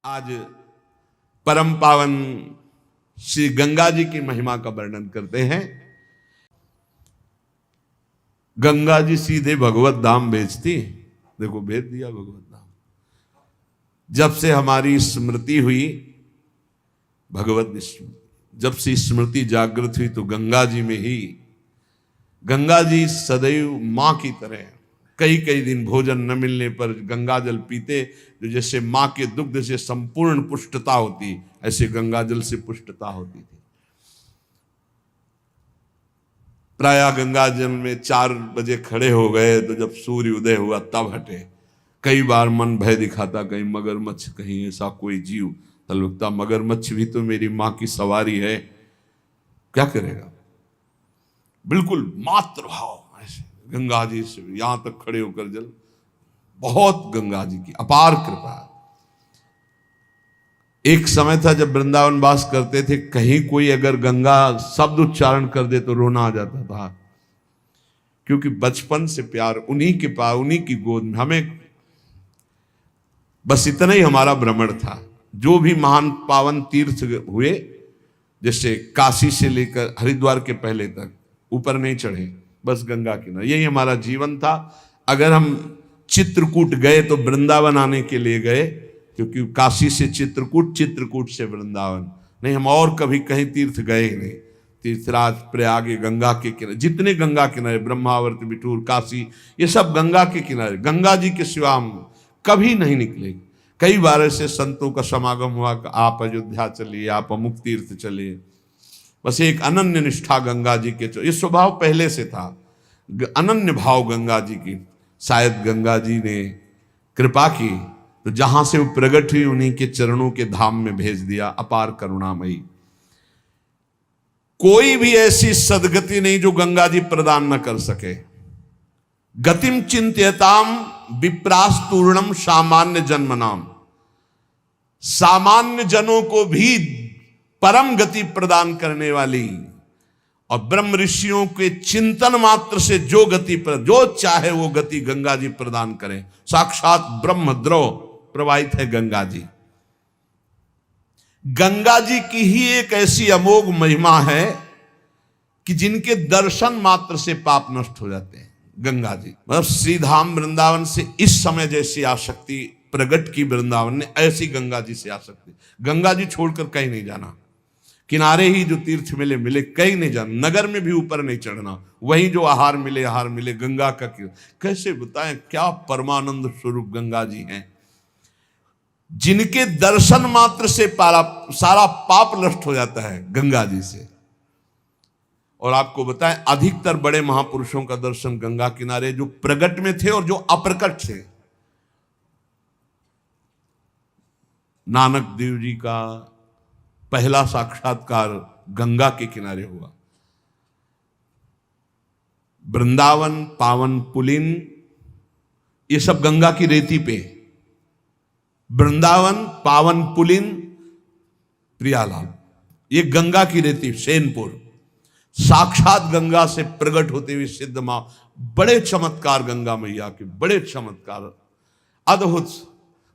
आज परम पावन श्री गंगा जी की महिमा का वर्णन करते हैं। गंगा जी सीधे भगवत धाम भेजती, देखो भेज दिया भगवत धाम। जब से हमारी स्मृति हुई भगवत स्मृति, जब से स्मृति जागृत हुई तो गंगा जी में ही, गंगा जी सदैव मां की तरह, कई कई दिन भोजन न मिलने पर गंगा जल पीते, जो जैसे मां के दुग्ध से संपूर्ण पुष्टता होती, ऐसे गंगा जल से पुष्टता होती थी। प्रायः गंगा जल में 4 बजे खड़े हो गए तो जब सूर्य उदय हुआ तब हटे। कई बार मन भय दिखाता, कहीं मगरमच्छ, कहीं ऐसा कोई जीव, तो लगता मगरमच्छ भी तो मेरी मां की सवारी है, क्या करेगा। बिल्कुल मातृभाव ऐसे गंगा जी से यहां तक खड़े होकर जल, बहुत गंगा जी की अपार कृपा। एक समय था जब वृंदावन वास करते थे, कहीं कोई अगर गंगा शब्द उच्चारण कर दे तो रोना आ जाता था, क्योंकि बचपन से प्यार उन्हीं के पास, उन्हीं की गोद में, हमें बस इतना ही हमारा भ्रमण था। जो भी महान पावन तीर्थ हुए, जैसे काशी से लेकर हरिद्वार के पहले तक, ऊपर नहीं चढ़े, बस गंगा किनारे, यही हमारा जीवन था। अगर हम चित्रकूट गए तो वृंदावन आने के लिए गए, क्योंकि काशी से चित्रकूट, चित्रकूट से वृंदावन, नहीं हम और कभी कहीं तीर्थ गए ही नहीं। तीर्थराज, प्रयाग, गंगा के किनारे, जितने गंगा किनारे, ब्रह्मावर्त, बिठूर, काशी, ये सब गंगा के किनारे, गंगा जी के सिवा हम कभी नहीं निकले। कई बार ऐसे संतों का समागम हुआ कि आप अयोध्या चलिए, आप अमुक तीर्थ चलिए, बस एक अनन्य निष्ठा गंगा जी के, ये स्वभाव पहले से था, अनन्य भाव गंगा जी की। शायद गंगा जी ने कृपा की तो जहां से वो प्रकट हुई उन्हीं के चरणों के धाम में भेज दिया। अपार करुणामयी, कोई भी ऐसी सदगति नहीं जो गंगा जी प्रदान न कर सके। गतिम चिंत्यताम विप्रास्तूर्णम सामान्य जन्मनाम, सामान्य जनों को भी परम गति प्रदान करने वाली, और ब्रह्म ऋषियों के चिंतन मात्र से जो गति पर, जो चाहे वो गति गंगा जी प्रदान करें। साक्षात ब्रह्म द्रव प्रवाहित है गंगा जी। गंगा जी की ही एक ऐसी अमोघ महिमा है कि जिनके दर्शन मात्र से पाप नष्ट हो जाते हैं। गंगा जी मतलब श्रीधाम वृंदावन से इस समय जैसी आसक्ति प्रगट की वृंदावन ने, ऐसी गंगा जी से आसक्ति। गंगा जी छोड़कर कहीं नहीं जाना, किनारे ही जो तीर्थ मिले मिले, कहीं नहीं जाना, नगर में भी ऊपर नहीं चढ़ना, वहीं जो आहार मिले आहार मिले, गंगा का कैसे बताएं क्या परमानंद स्वरूप गंगा जी हैं, जिनके दर्शन मात्र से सारा पाप नष्ट हो जाता है गंगा जी से। और आपको बताएं अधिकतर बड़े महापुरुषों का दर्शन गंगा किनारे, जो प्रगट में थे और जो अप्रकट थे। नानक देव जी का पहला साक्षात्कार गंगा के किनारे हुआ। वृंदावन, पावन पुलिन, ये सब गंगा की रेती पे। वृंदावन, पावन पुलिन, प्रियालाल, ये गंगा की रेती, सेनपुर, साक्षात गंगा से प्रकट होते हुए सिद्ध मां। बड़े चमत्कार गंगा मैया के, बड़े चमत्कार, अद्भुत,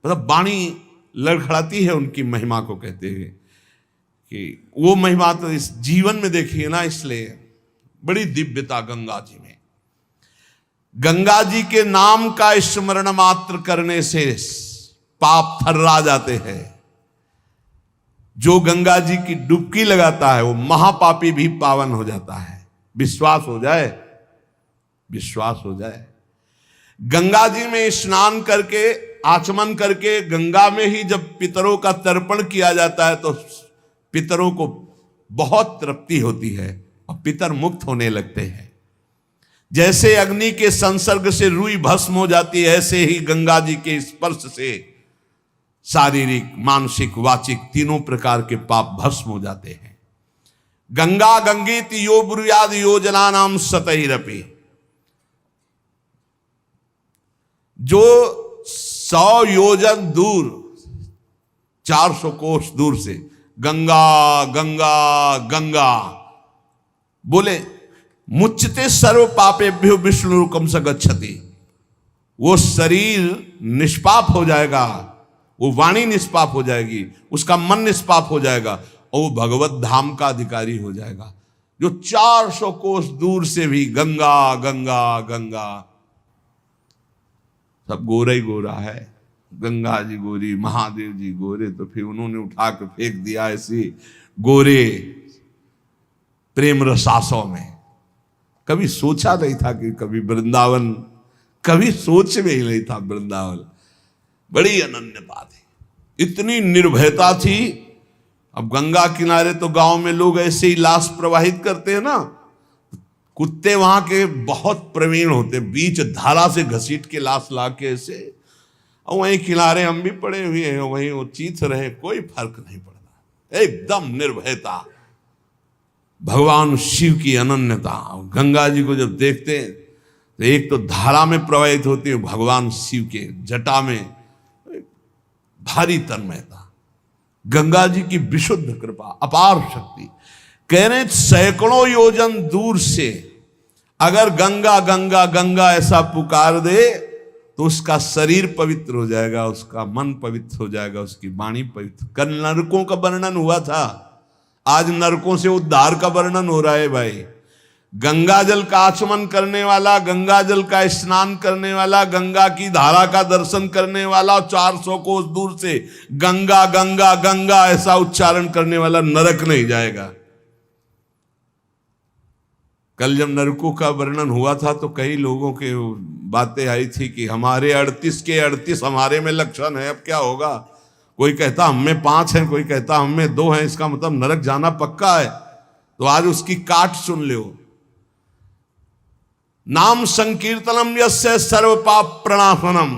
मतलब वाणी लड़खड़ाती है उनकी महिमा को। कहते हैं कि वो महिमा तो इस जीवन में देखी है ना, इसलिए बड़ी दिव्यता गंगा जी में। गंगा जी के नाम का स्मरण मात्र करने से पाप थर्रा जाते हैं। जो गंगा जी की डुबकी लगाता है वो महापापी भी पावन हो जाता है। विश्वास हो जाए, विश्वास हो जाए। गंगा जी में स्नान करके, आचमन करके, गंगा में ही जब पितरों का तर्पण किया जाता है तो पितरों को बहुत तृप्ति होती है और पितर मुक्त होने लगते हैं। जैसे अग्नि के संसर्ग से रुई भस्म हो जाती है, ऐसे ही गंगा जी के स्पर्श से शारीरिक, मानसिक, वाचिक तीनों प्रकार के पाप भस्म हो जाते हैं। गंगा गंगेति यो ब्रूयाद योजना नाम सतैरपि, जो 100 योजन दूर, 400 कोस दूर से गंगा गंगा गंगा बोले, मुच्यते सर्व पापेभ्यो विष्णुरुकम स गच्छति, वो शरीर निष्पाप हो जाएगा, वो वाणी निष्पाप हो जाएगी, उसका मन निष्पाप हो जाएगा और वो भगवत धाम का अधिकारी हो जाएगा। जो 400 कोस दूर से भी गंगा गंगा गंगा, सब गोरा ही गोरा है, गंगा जी गोरी, महादेव जी गोरे, तो फिर उन्होंने उठा के फेंक दिया ऐसे गोरे प्रेम रसासों में। कभी सोचा नहीं था कि कभी वृंदावन, कभी सोच में ही नहीं था वृंदावन। बड़ी अनन्यता थी, इतनी निर्भयता थी। अब गंगा किनारे तो गांव में लोग ऐसे ही लाश प्रवाहित करते हैं ना, कुत्ते वहां के बहुत प्रवीण होते, बीच धारा से घसीट के लाश ला के ऐसे, और वहीं किनारे हम भी पड़े हुए हैं, वहीं वो चीथ रहे, कोई फर्क नहीं पड़ता, एकदम निर्भयता। भगवान शिव की अनन्यता। गंगा जी को जब देखते हैं तो एक तो धारा में प्रवाहित होती है, भगवान शिव के जटा में भारी तन्मयता, गंगा जी की विशुद्ध कृपा, अपार शक्ति। कह रहे सैकड़ों योजन दूर से अगर गंगा गंगा गंगा ऐसा पुकार दे तो उसका शरीर पवित्र हो जाएगा, उसका मन पवित्र हो जाएगा, उसकी वाणी पवित्र। कल नरकों का वर्णन हुआ था, आज नरकों से उद्धार का वर्णन हो रहा है भाई। गंगा जल का आचमन करने वाला, गंगा जल का स्नान करने वाला, गंगा की धारा का दर्शन करने वाला, और 400 कोस दूर से गंगा गंगा गंगा ऐसा उच्चारण करने वाला नरक नहीं जाएगा। कल जब नरकों का वर्णन हुआ था तो कई लोगों के बातें आई थी कि हमारे 38 के 38 हमारे में लक्षण है, अब क्या होगा। कोई कहता हम में 5 हैं, कोई कहता हम में 2 हैं, इसका मतलब नरक जाना पक्का है। तो आज उसकी काट सुन लो। नाम संकीर्तनम यस्य सर्व पाप प्रणाशनम,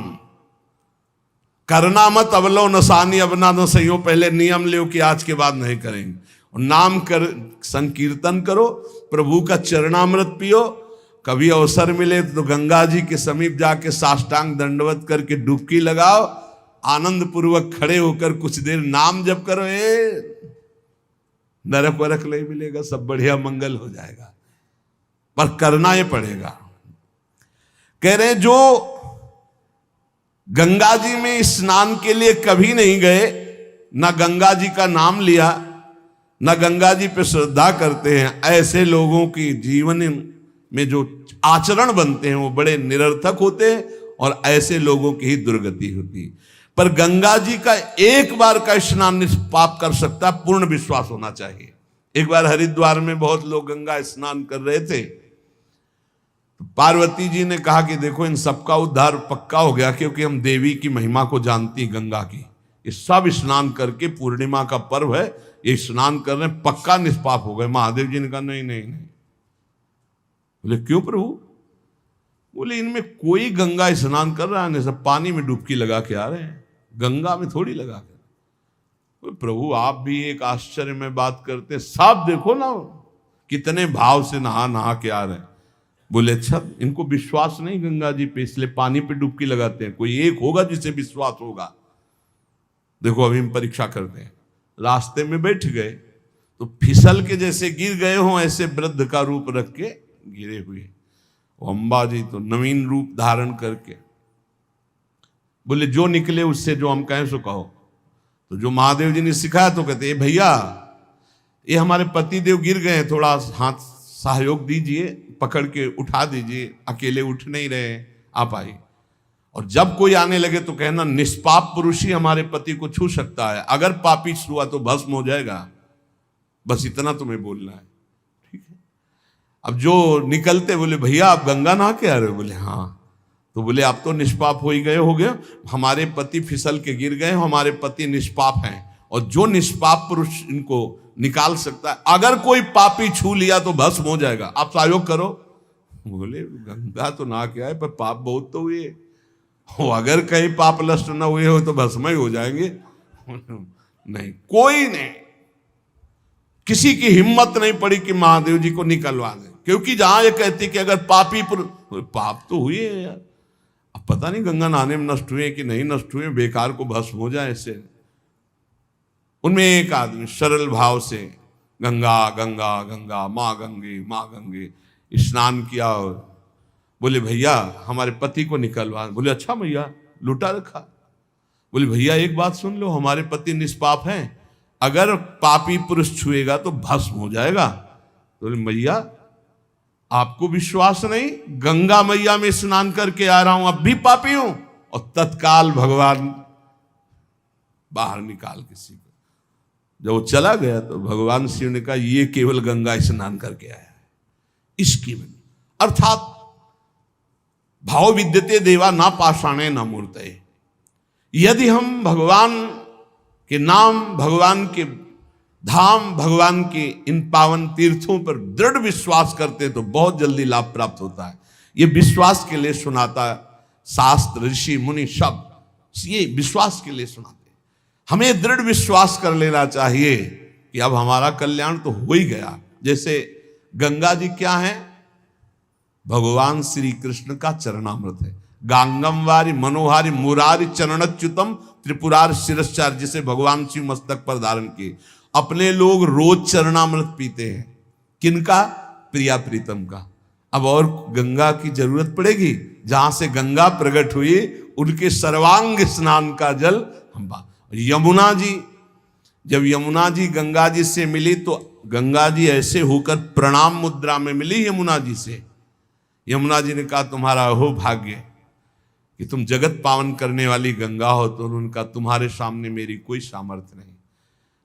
करना मत अवलो नसानी, अब ना न सही हो, पहले नियम लो कि आज के बाद नहीं करेंगे। और नाम कर संकीर्तन करो, प्रभु का चरणामृत पियो, कभी अवसर मिले तो गंगा जी के समीप जाके साष्टांग दंडवत करके डुबकी लगाओ, आनंद पूर्वक खड़े होकर कुछ देर नाम जप करो, नरक वरक नहीं मिलेगा, सब बढ़िया मंगल हो जाएगा। पर करना ये पड़ेगा। कह रहे जो गंगा जी में स्नान के लिए कभी नहीं गए, ना गंगा जी का नाम लिया, ना गंगा जी पे श्रद्धा करते हैं, ऐसे लोगों की जीवन में जो आचरण बनते हैं वो बड़े निरर्थक होते हैं, और ऐसे लोगों की ही दुर्गति होती। पर गंगा जी का एक बार का स्नान निष्पाप कर सकता, पूर्ण विश्वास होना चाहिए। एक बार हरिद्वार में बहुत लोग गंगा स्नान कर रहे थे, तो पार्वती जी ने कहा कि देखो इन सबका उद्धार पक्का हो गया, क्योंकि हम देवी की महिमा को जानती, गंगा की। ये सब स्नान करके, पूर्णिमा का पर्व है, ये स्नान कर रहे हैं, पक्का निष्पाप हो गए। महादेव जी ने कहा नहीं नहीं नहीं। बोले क्यों प्रभु? बोले इनमें कोई गंगा स्नान कर रहा है, सब पानी में डुबकी लगा के आ रहे हैं, गंगा में थोड़ी लगा के। प्रभु आप भी एक आश्चर्य में बात करते, सब देखो ना कितने भाव से नहा नहा के आ रहे हैं। बोले अच्छा इनको विश्वास नहीं गंगा जी पे, इसलिए पानी पे डुबकी लगाते हैं, कोई एक होगा जिसे विश्वास होगा। देखो अभी हम परीक्षा करते हैं। रास्ते में बैठ गए तो फिसल के जैसे गिर गए हों, ऐसे वृद्ध का रूप रख के गिरे हुए। अम्बा जी तो नवीन रूप धारण करके बोले जो निकले उससे जो हम कहें सो कहो। तो जो महादेव जी ने सिखाया तो कहते भैया ये हमारे पति देव गिर गए हैं, थोड़ा हाथ सहयोग दीजिए, पकड़ के उठा दीजिए, अकेले उठ नहीं रहे, आप आइए। और जब कोई आने लगे तो कहना निष्पाप पुरुष ही हमारे पति को छू सकता है, अगर पापी छुआ तो भस्म हो जाएगा। बस इतना तुम्हें बोलना है, ठीक है। अब जो निकलते बोले भैया आप गंगा नहा के आ रहे हो? बोले हाँ। तो बोले आप तो निष्पाप हो ही गए, हो गए, हमारे पति फिसल के गिर गए, हमारे पति निष्पाप हैं, और जो निष्पाप पुरुष इनको निकाल सकता है, अगर कोई पापी छू लिया तो भस्म हो जाएगा, आप सहयोग करो। बोले गंगा तो नहा के आए पर पाप बहुत तो हुए, अगर कहीं पाप नष्ट न हुए हो तो भस्म ही हो जाएंगे। नहीं, कोई नहीं, किसी की हिम्मत नहीं पड़ी कि महादेव जी को निकलवा दे, क्योंकि जहां ये कहती कि अगर पापी पाप तो हुए यार, अब पता नहीं गंगा नहाने में नष्ट हुए कि नहीं नष्ट हुए, बेकार को भस्म हो जाए ऐसे। उनमें एक आदमी सरल भाव से गंगा गंगा गंगा माँ गंगे स्नान किया, और बोले भैया हमारे पति को निकलवा। बोले अच्छा भैया, लुटा रखा। बोले भैया एक बात सुन लो, हमारे पति निष्पाप हैं, अगर पापी पुरुष छुएगा तो भस्म हो जाएगा। तो बोले मैया आपको विश्वास नहीं, गंगा मैया में स्नान करके आ रहा हूं, अब भी पापी हूं। और तत्काल भगवान बाहर निकाल किसी को, जब वो चला गया तो भगवान शिव ने कहा ये केवल गंगा स्नान करके आया है, इसकी अर्थात भाव विद्यते देवा ना पाषाणे ना मूर्तये। यदि हम भगवान के नाम, भगवान के धाम, भगवान के इन पावन तीर्थों पर दृढ़ विश्वास करते तो बहुत जल्दी लाभ प्राप्त होता है। ये विश्वास के लिए सुनाता शास्त्र, ऋषि मुनि सब ये विश्वास के लिए सुनाते। हमें दृढ़ विश्वास कर लेना चाहिए कि अब हमारा कल्याण तो हो ही गया। जैसे गंगा जी क्या है? भगवान श्री कृष्ण का चरणामृत है। गांगम वारी मनोहारी मुरारी चरणच्युतम त्रिपुरार शिरश्चार, जिसे भगवान शिव मस्तक पर धारण किए। अपने लोग रोज चरणामृत पीते हैं, किनका? प्रिया प्रीतम का। अब और गंगा की जरूरत पड़ेगी? जहां से गंगा प्रकट हुई उनके सर्वांग स्नान का जल हम। यमुना जी, जब यमुना जी गंगा जी से मिली तो गंगा जी ऐसे होकर प्रणाम मुद्रा में मिली यमुना जी से। यमुना जी ने कहा तुम्हारा हो भाग्य कि तुम जगत पावन करने वाली गंगा हो। तो उनका तुम्हारे सामने मेरी कोई सामर्थ्य नहीं,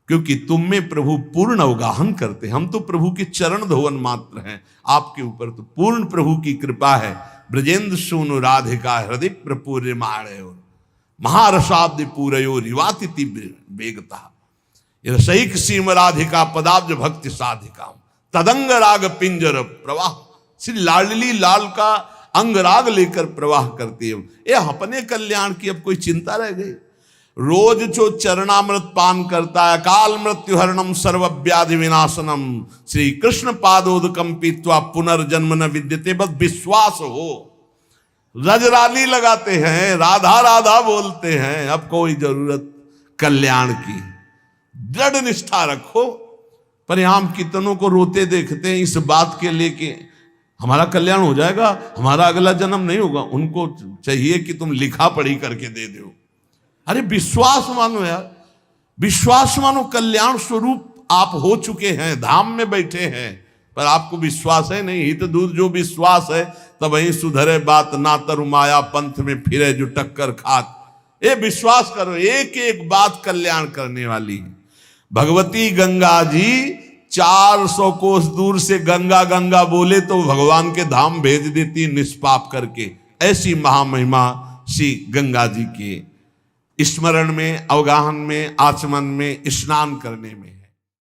क्योंकि तुम में प्रभु पूर्ण अवगाहन करते, हम तो प्रभु के चरण धोवन मात्र हैं। आपके ऊपर तो पूर्ण प्रभु की कृपा है। ब्रजेंद्र सूनु राधिका हृदय प्रपूर्य माणयो महारसाब्द पूरयो रिवातिथि वेगता रसैक सीम राधिका पदाब्ज भक्ति साधिका तदंग राग पिंजर प्रवाह। श्री लाडली लाल का अंगराग लेकर प्रवाह करती है। ये अपने कल्याण की अब कोई चिंता रह गई? रोज जो चरणामृत पान करता है, काल मृत्यु हरणम सर्व व्याधि विनाशनम श्री कृष्ण पादोदकम पीत्वा पुनर्जन्म न विद्यते, बस विश्वास हो। रजराली लगाते हैं, राधा राधा बोलते हैं, अब कोई जरूरत कल्याण की। दृढ़ निष्ठा रखो। पर हम कितनों को रोते देखते हैं इस बात के लिए कि हमारा कल्याण हो जाएगा, हमारा अगला जन्म नहीं होगा। उनको चाहिए कि तुम लिखा पढ़ी करके दे दो। अरे विश्वास मानो यार, विश्वास मानो। कल्याण स्वरूप आप हो चुके हैं, धाम में बैठे हैं, पर आपको विश्वास है नहीं। हित दूर जो विश्वास है तब वही सुधरे बात, ना तरु माया पंथ में फिरे जो टक्कर खात। ये विश्वास करो, एक एक बात कल्याण करने वाली है। भगवती गंगा जी 400 कोस दूर से गंगा गंगा बोले तो भगवान के धाम भेज देती निष्पाप करके। ऐसी महामहिमा श्री गंगा जी के स्मरण में, अवगाहन में, आचमन में, स्नान करने में।